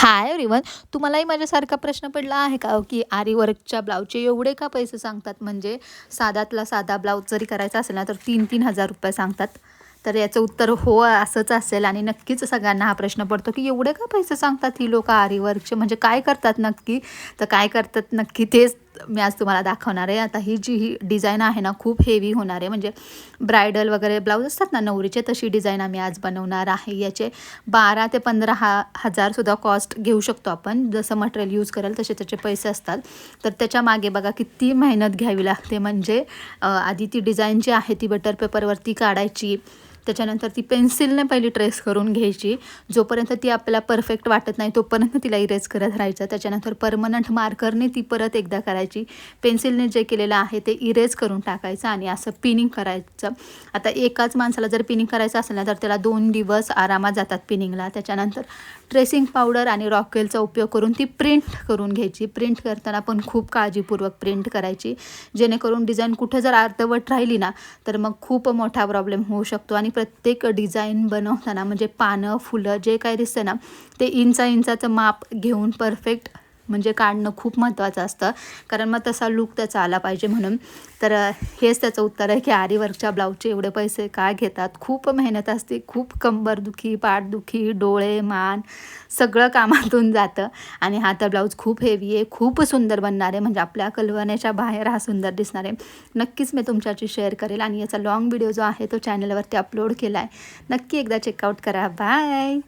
Hi everyone. तुम्हालाही माझ्यासारखा प्रश्न पडला आहे का हो, की आरी वर्कच्या ब्लाऊजचे एवढे का पैसे सांगतात? म्हणजे साधातला साधा ब्लाऊज जरी करायचा असेल ना तर 3,000-3,000 रुपये सांगतात. तर याचं उत्तर हो असंच असेल आणि नक्कीच सगळ्यांना हा प्रश्न पडतो, की एवढे का पैसे सांगतात ही लोकं आरी वर्कचे? म्हणजे काय करतात नक्की? तर काय करतात नक्की तेच मी आज तुम्हाला दाखवणार आहे. आता ही डिझाईन आहे ना खूप हेवी होणार आहे. म्हणजे ब्रायडल वगैरे ब्लाऊज असतात ना नवरीचे, तशी डिझाईन आम्ही आज बनवणार आहे. याचे 12 ते 15 हजार सुद्धा कॉस्ट घेऊ शकतो आपण. जसं मटेरियल यूज कराल तसे त्याचे पैसे असतात. तर त्याच्या मागे बघा किती मेहनत घ्यावी लागते. म्हणजे आधी ती डिझाईन जी आहे ती बटर पेपरवरती काढायची. त्याच्यानंतर ती पेन्सिलने पहिली ट्रेस करून घ्यायची. जोपर्यंत ती आपल्याला परफेक्ट वाटत नाही तोपर्यंत तिला इरेज करत राहायचं. त्याच्यानंतर परमनंट मार्करने ती परत एकदा करायची. पेन्सिलने जे केलेलं आहे ते इरेज करून टाकायचं आणि असं पिनिंग करायचं. आता एकाच माणसाला जर पिनिंग करायचं असेल ना तर त्याला 2 दिवस आरामात जातात पिनिंगला. त्याच्यानंतर ट्रेसिंग पावडर आणि रॉकेलचा उपयोग करून ती प्रिंट करून घ्यायची. प्रिंट करताना पण खूप काळजीपूर्वक प्रिंट करायची, जेणेकरून डिझाईन कुठे जर अर्धवट राहिली ना तर मग खूप मोठा प्रॉब्लेम होऊ शकतो. आणि प्रत्येक डिझाईन बनवताना म्हणजे पानं फुलं जे काही दिसतं ना ते इंचाचं माप घेऊन परफेक्ट म्हणजे काढणं खूप महत्त्वाचं असतं, कारण मग तसा लूक त्याचा आला पाहिजे म्हणून. तर हेच त्याचं उत्तर आहे की आरी वर्कच्या ब्लाऊजचे एवढे पैसे का घेतात. खूप मेहनत असते, खूप कंबरदुखी, पाठदुखी, डोळे, मान सगळं कामातून जातं. आणि हा तर ब्लाऊज खूप हेवी आहे, खूप सुंदर बनणार आहे. म्हणजे आपल्या कल्पनेच्या बाहेर हा सुंदर दिसणार आहे. नक्कीच मी तुमच्याशी शेअर करेल आणि याचा लॉंग व्हिडिओ जो आहे तो चॅनलवरती अपलोड केला आहे. नक्की एकदा चेकआउट करा. बाय.